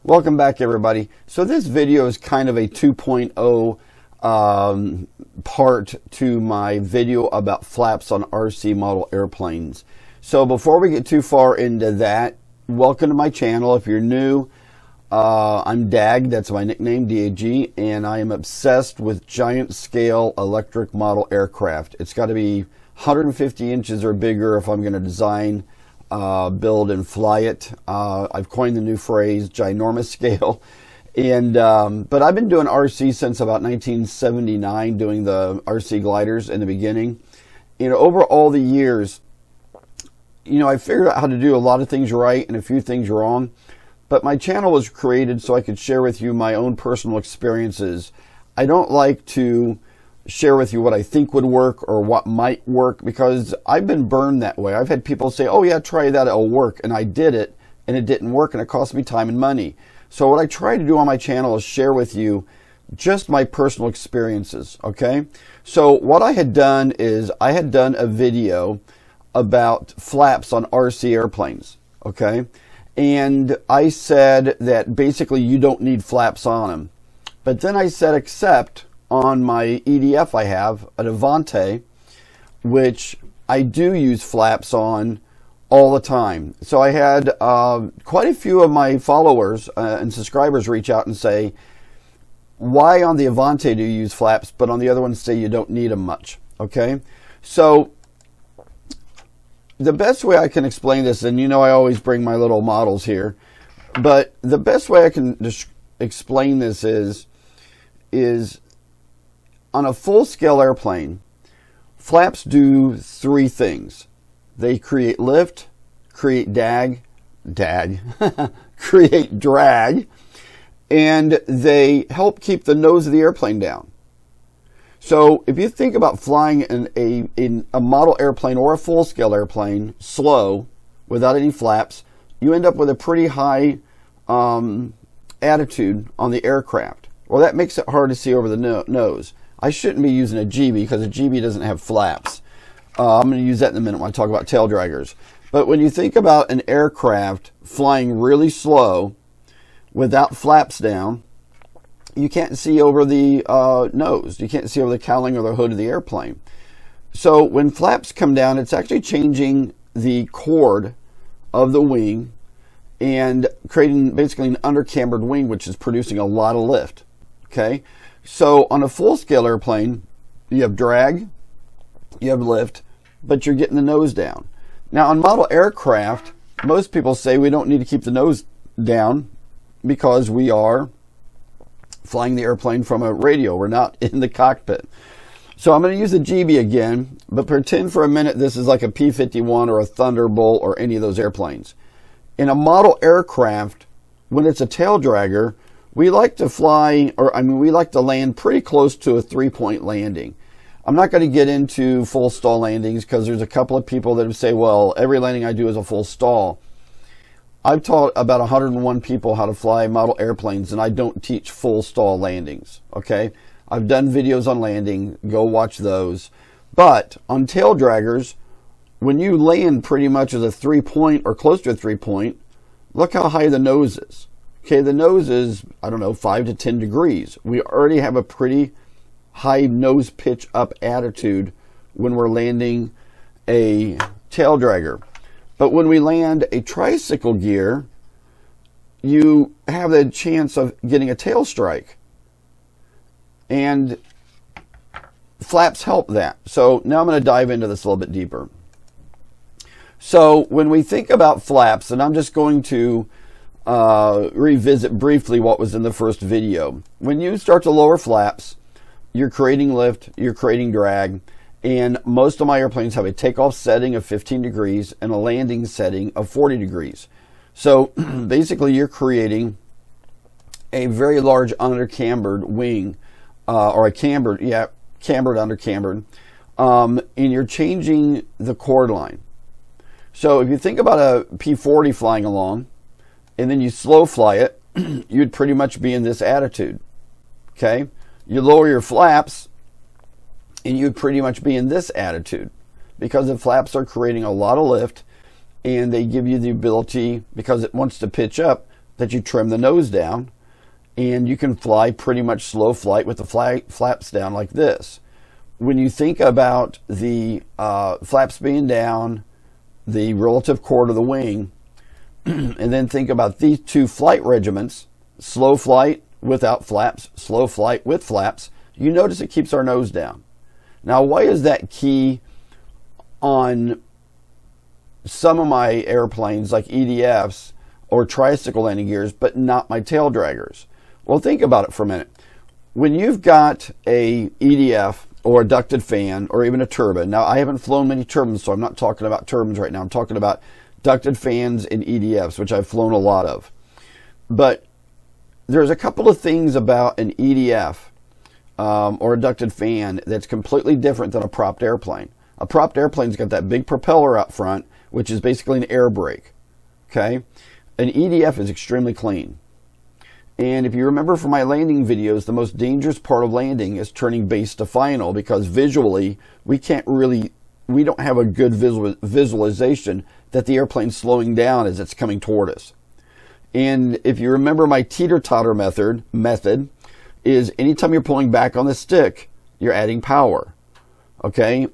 Welcome back, everybody. So this video is kind of a 2.0 part to my video about flaps on RC model airplanes. So before we get too far into that, welcome to my channel. If you're new, I'm Dag, that's my nickname, D-A-G, and I am obsessed with giant scale electric model aircraft. It's got to be 150 inches or bigger if I'm going to design, build and fly it. I've coined the new phrase, ginormous scale. And but I've been doing RC since about 1979, doing the RC gliders in the beginning. You know, over all the years, you know, I figured out how to do a lot of things right and a few things wrong. But my channel was created so I could share with you my own personal experiences. I don't like to share with you what I think would work or what might work, because I've been burned that way. I've had people say, oh yeah, try that, it'll work. And I did it and it didn't work and it cost me time and money. So what I try to do on my channel is share with you just my personal experiences, okay? So what I had done is I had done a video about flaps on RC airplanes, okay? And I said that basically you don't need flaps on them. But then I said except on my EDF I have, an Avante, which I do use flaps on all the time. So I had quite a few of my followers and subscribers reach out and say, why on the Avante do you use flaps, but on the other ones say you don't need them much, okay? So the best way I can explain this, and you know I always bring my little models here, but the best way I can explain this is on a full-scale airplane, flaps do three things. They create lift, create create drag, and they help keep the nose of the airplane down. So if you think about flying in a model airplane or a full-scale airplane slow without any flaps, you end up with a pretty high attitude on the aircraft. Well, that makes it hard to see over the nose. I shouldn't be using a GB because a GB doesn't have flaps. I'm going to use that in a minute when I talk about tail draggers. But when you think about an aircraft flying really slow without flaps down, you can't see over the nose. You can't see over the cowling or the hood of the airplane. So when flaps come down, it's actually changing the chord of the wing and creating basically an undercambered wing, which is producing a lot of lift. Okay, so on a full-scale airplane, you have drag, you have lift, but you're getting the nose down. Now on model aircraft, most people say we don't need to keep the nose down because we are flying the airplane from a radio. We're not in the cockpit. So I'm going to use the GB again, but pretend for a minute this is like a P-51 or a Thunderbolt or any of those airplanes. In a model aircraft, when it's a tail dragger, we like to fly, we like to land pretty close to a three-point landing. I'm not going to get into full stall landings because there's a couple of people that would say, well, every landing I do is a full stall. I've taught about 101 people how to fly model airplanes, and I don't teach full stall landings, okay? I've done videos on landing. Go watch those. But on tail draggers, when you land pretty much as a three-point or close to a three-point, look how high the nose is. Okay, the nose is, I don't know, 5 to 10 degrees. We already have a pretty high nose pitch up attitude when we're landing a tail dragger. But when we land a tricycle gear, you have the chance of getting a tail strike. And flaps help that. So now I'm going to dive into this a little bit deeper. So when we think about flaps, and I'm just going to revisit briefly what was in the first video. When you start to lower flaps, you're creating lift, you're creating drag, and most of my airplanes have a takeoff setting of 15 degrees and a landing setting of 40 degrees. So basically you're creating a very large undercambered wing, or a cambered undercambered, and you're changing the chord line. So if you think about a P-40 flying along, and then you slow fly it, you'd pretty much be in this attitude, okay? You lower your flaps, and you'd pretty much be in this attitude because the flaps are creating a lot of lift, and they give you the ability, because it wants to pitch up, that you trim the nose down, and you can fly pretty much slow flight with the flaps down like this. When you think about the flaps being down, the relative chord of the wing, and then think about these two flight regiments, slow flight without flaps, slow flight with flaps, you notice it keeps our nose down. Now, why is that key on some of my airplanes like EDFs or tricycle landing gears, but not my tail draggers? Well, think about it for a minute. When you've got a EDF or a ducted fan or even a turbine, now I haven't flown many turbines, so I'm not talking about turbines right now. I'm talking about ducted fans and EDFs, which I've flown a lot of. But there's a couple of things about an EDF or a ducted fan that's completely different than a propped airplane. A propped airplane's got that big propeller out front, which is basically an air brake. Okay? An EDF is extremely clean. And if you remember from my landing videos, the most dangerous part of landing is turning base to final, because visually we don't have a good visualization that the airplane's slowing down as it's coming toward us. And if you remember, my teeter-totter method is anytime you're pulling back on the stick, you're adding power. Okay?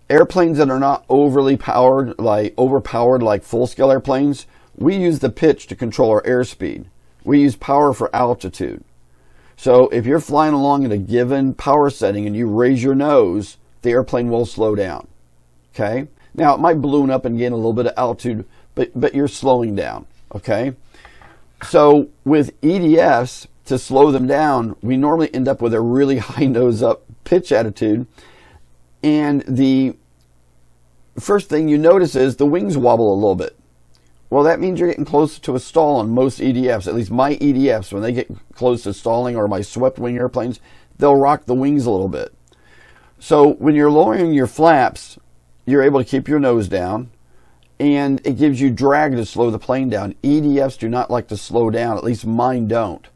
Airplanes that are not overpowered like full-scale airplanes, we use the pitch to control our airspeed. We use power for altitude. So if you're flying along at a given power setting and you raise your nose, the airplane will slow down. Okay? Now, it might balloon up and gain a little bit of altitude, but you're slowing down. Okay? So with EDFs, to slow them down, we normally end up with a really high nose up pitch attitude. And the first thing you notice is the wings wobble a little bit. Well, that means you're getting close to a stall on most EDFs. At least my EDFs, when they get close to stalling, or my swept wing airplanes, they'll rock the wings a little bit. So when you're lowering your flaps, you're able to keep your nose down, and it gives you drag to slow the plane down. EDFs do not like to slow down, at least mine don't.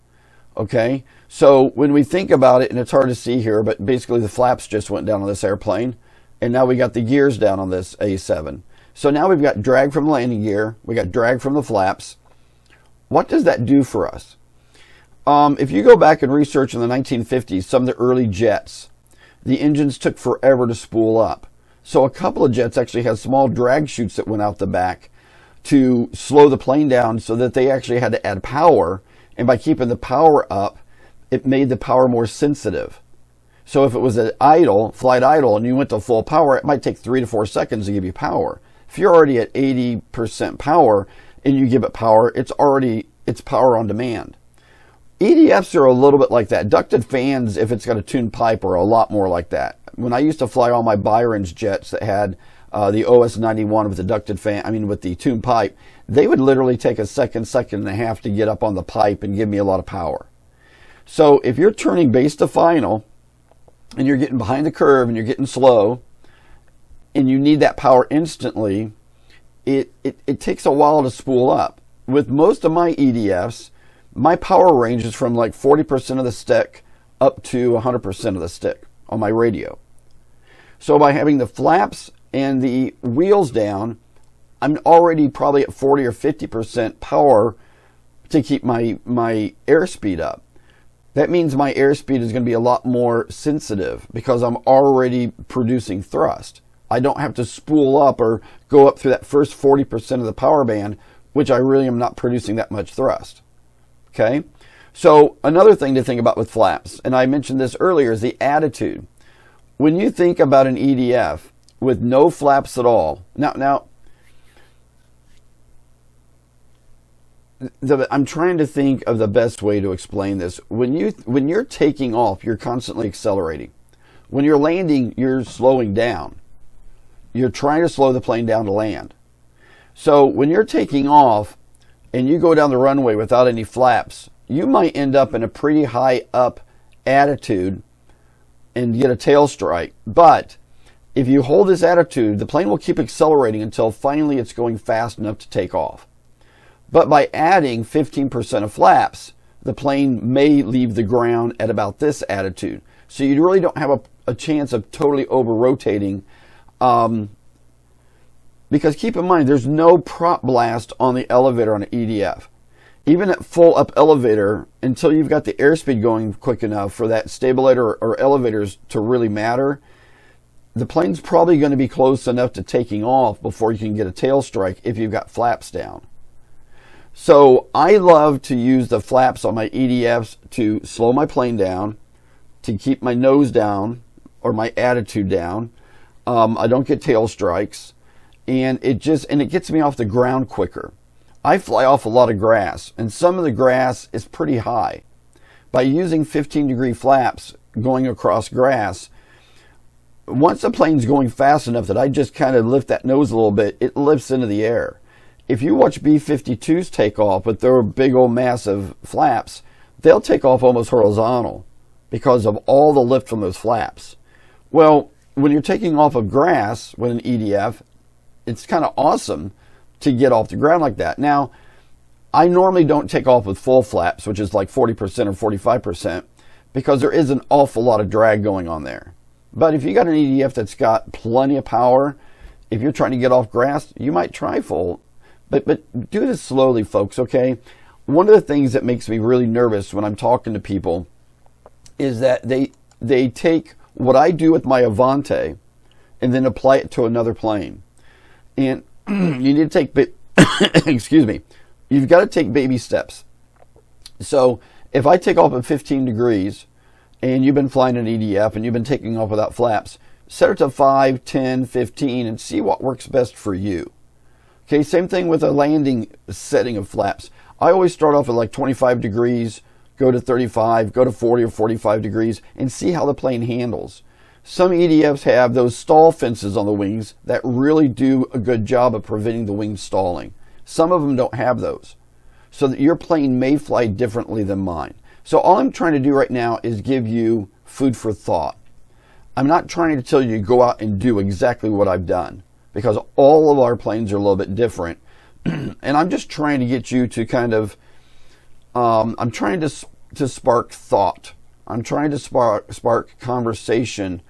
Okay? So when we think about it, and it's hard to see here, but basically the flaps just went down on this airplane, and now we got the gears down on this A7. So now we've got drag from the landing gear, we got drag from the flaps. What does that do for us? If you go back and research in the 1950s, some of the early jets, the engines took forever to spool up. So a couple of jets actually had small drag chutes that went out the back to slow the plane down, so that they actually had to add power. And by keeping the power up, it made the power more sensitive. So if it was an flight idle, and you went to full power, it might take 3 to 4 seconds to give you power. If you're already at 80% power and you give it power, it's power on demand. EDFs are a little bit like that. Ducted fans, if it's got a tuned pipe, are a lot more like that. When I used to fly all my Byron's jets that had the OS91 with the ducted fan, with the tuned pipe, they would literally take a second and a half to get up on the pipe and give me a lot of power. So if you're turning base to final and you're getting behind the curve and you're getting slow, and you need that power instantly, it takes a while to spool up. With most of my EDFs, my power range is from like 40% of the stick up to 100% of the stick on my radio. So by having the flaps and the wheels down, I'm already probably at 40 or 50% power to keep my airspeed up. That means my airspeed is going to be a lot more sensitive because I'm already producing thrust. I don't have to spool up or go up through that first 40% of the power band, which I really am not producing that much thrust. Okay? So another thing to think about with flaps, and I mentioned this earlier, is the attitude. When you think about an EDF with no flaps at all, now I'm trying to think of the best way to explain this. When you're taking off, you're constantly accelerating. When you're landing, you're slowing down. You're trying to slow the plane down to land. So when you're taking off and you go down the runway without any flaps, you might end up in a pretty high up attitude and get a tail strike. But if you hold this attitude, the plane will keep accelerating until finally it's going fast enough to take off. But by adding 15% of flaps, the plane may leave the ground at about this attitude. So you really don't have a chance of totally over-rotating. Because keep in mind, there's no prop blast on the elevator on an EDF. even at full up elevator, until you've got the airspeed going quick enough for that stabilator or elevators to really matter, the plane's probably going to be close enough to taking off before you can get a tail strike if you've got flaps down. So I love to use the flaps on my EDFs to slow my plane down, to keep my nose down or my attitude down. I don't get tail strikes, and it gets me off the ground quicker. I fly off a lot of grass, and some of the grass is pretty high. By using 15-degree flaps going across grass, once the plane's going fast enough that I just kind of lift that nose a little bit, it lifts into the air. If you watch B-52s take off with their big old massive flaps, they'll take off almost horizontal because of all the lift from those flaps. Well, when you're taking off of grass with an EDF, it's kind of awesome to get off the ground like that. Now, I normally don't take off with full flaps, which is like 40% or 45%, because there is an awful lot of drag going on there. But if you got an EDF that's got plenty of power, if you're trying to get off grass, you might try full. But do this slowly, folks, okay? One of the things that makes me really nervous when I'm talking to people is that they take what I do with my Avante and then apply it to another plane. And you need to take, excuse me, you've got to take baby steps. So if I take off at 15 degrees and you've been flying an EDF and you've been taking off without flaps, set it to 5, 10, 15 and see what works best for you. Okay, same thing with a landing setting of flaps. I always start off at like 25 degrees, go to 35, go to 40 or 45 degrees, and see how the plane handles. Some EDFs have those stall fences on the wings that really do a good job of preventing the wings stalling. Some of them don't have those. So that your plane may fly differently than mine. So all I'm trying to do right now is give you food for thought. I'm not trying to tell you to go out and do exactly what I've done, because all of our planes are a little bit different. And I'm just trying to get you to kind of, I'm trying to spark thought. I'm trying to spark conversation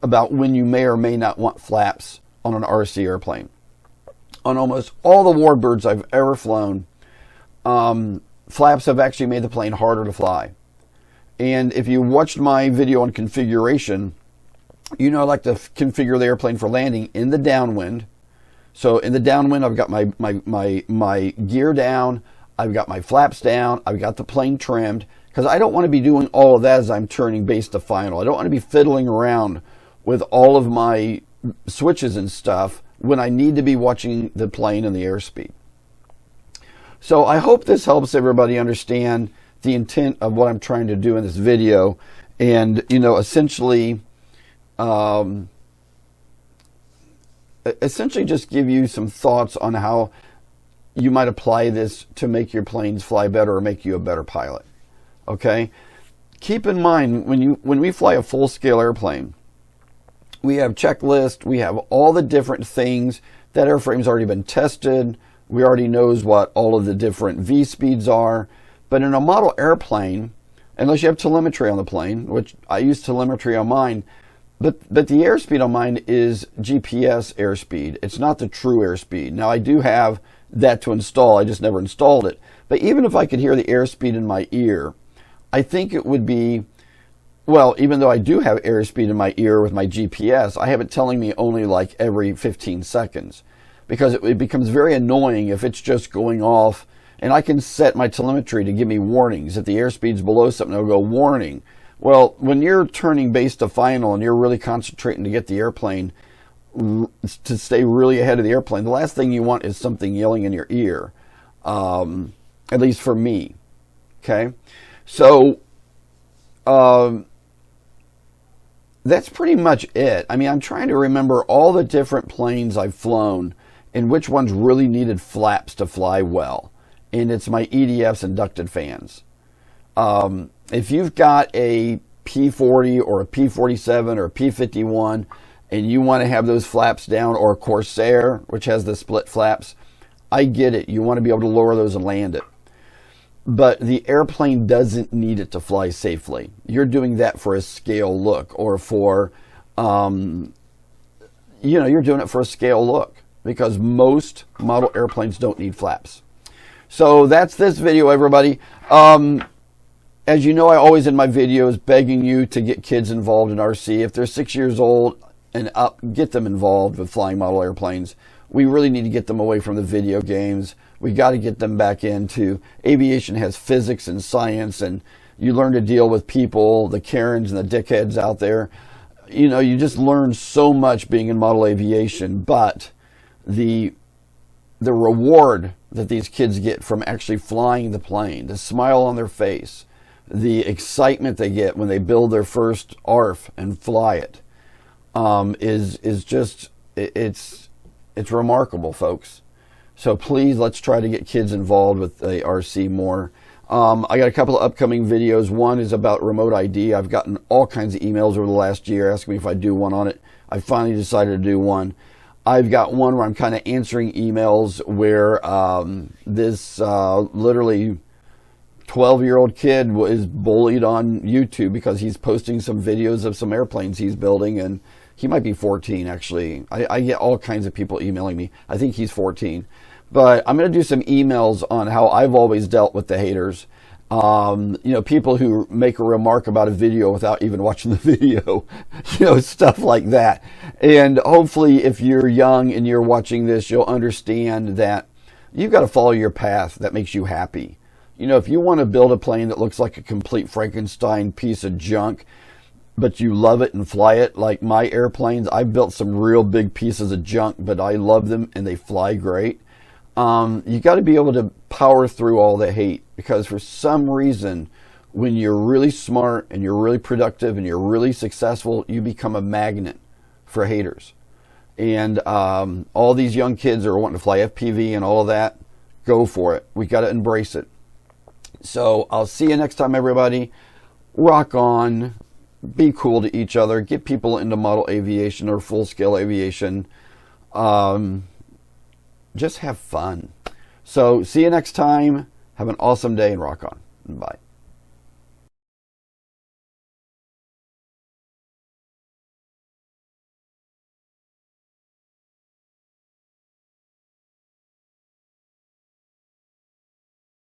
about when you may or may not want flaps on an RC airplane. On almost all the warbirds I've ever flown, flaps have actually made the plane harder to fly. And if you watched my video on configuration, you know I like to configure the airplane for landing in the downwind. So in the downwind, I've got my gear down, I've got my flaps down, I've got the plane trimmed, because I don't want to be doing all of that as I'm turning base to final. I don't want to be fiddling around with all of my switches and stuff when I need to be watching the plane and the airspeed. So I hope this helps everybody understand the intent of what I'm trying to do in this video, and essentially just give you some thoughts on how you might apply this to make your planes fly better or make you a better pilot. Okay? Keep in mind, when we fly a full-scale airplane, we have checklists, we have all the different things. That airframe's already been tested. We already knows what all of the different V speeds are. But in a model airplane, unless you have telemetry on the plane, which I use telemetry on mine, but the airspeed on mine is GPS airspeed. It's not the true airspeed. Now, I do have that to install. I just never installed it. But even if I could hear the airspeed in my ear, I think it would be, well, even though I do have airspeed in my ear with my GPS, I have it telling me only like every 15 seconds. Because it becomes very annoying if it's just going off, and I can set my telemetry to give me warnings. If the airspeed's below something, it'll go warning. Well, when you're turning base to final and you're really concentrating to get the airplane to stay really ahead of the airplane, the last thing you want is something yelling in your ear, at least for me. Okay? So, that's pretty much it. I mean, I'm trying to remember all the different planes I've flown and which ones really needed flaps to fly well. And it's my EDFs and Ducted Fans. If you've got a P40 or a P47 or a P51 and you want to have those flaps down, or a Corsair, which has the split flaps, I get it. You want to be able to lower those and land it. But the airplane doesn't need it to fly safely. You're doing that for a scale look, or for, you're doing it for a scale look, because most model airplanes don't need flaps. So that's this video, everybody. As you know, I always in my videos begging you to get kids involved in RC. If they're 6 years old and up, get them involved with flying model airplanes. We really need to get them away from the video games. We got to get them back into aviation. Has physics and science, and you learn to deal with people, the Karens and the dickheads out there. You know, you just learn so much being in model aviation, but the reward that these kids get from actually flying the plane, the smile on their face, the excitement they get when they build their first ARF and fly it, is just, it's remarkable, folks. So please, let's try to get kids involved with the RC more. I got a couple of upcoming videos. One is about remote ID. I've gotten all kinds of emails over the last year asking me if I'd do one on it. I finally decided to do one. I've got one where I'm kind of answering emails where this literally 12-year-old kid is bullied on YouTube because he's posting some videos of some airplanes he's building, and he might be 14 actually. I get all kinds of people emailing me. I think he's 14. But I'm going to do some emails on how I've always dealt with the haters. You know, people who make a remark about a video without even watching the video, you know, stuff like that. And hopefully if you're young and you're watching this, you'll understand that you've got to follow your path that makes you happy. You know, if you want to build a plane that looks like a complete Frankenstein piece of junk, but you love it and fly it, like my airplanes, I've built some real big pieces of junk, but I love them and they fly great. You got to be able to power through all the hate, because for some reason, when you're really smart and you're really productive and you're really successful, you become a magnet for haters. And all these young kids are wanting to fly FPV and all of that, go for it. We got to embrace it. So I'll see you next time, everybody. Rock on. Be cool to each other. Get people into model aviation or full-scale aviation. Just have fun. So see you next time. Have an awesome day and rock on. Bye.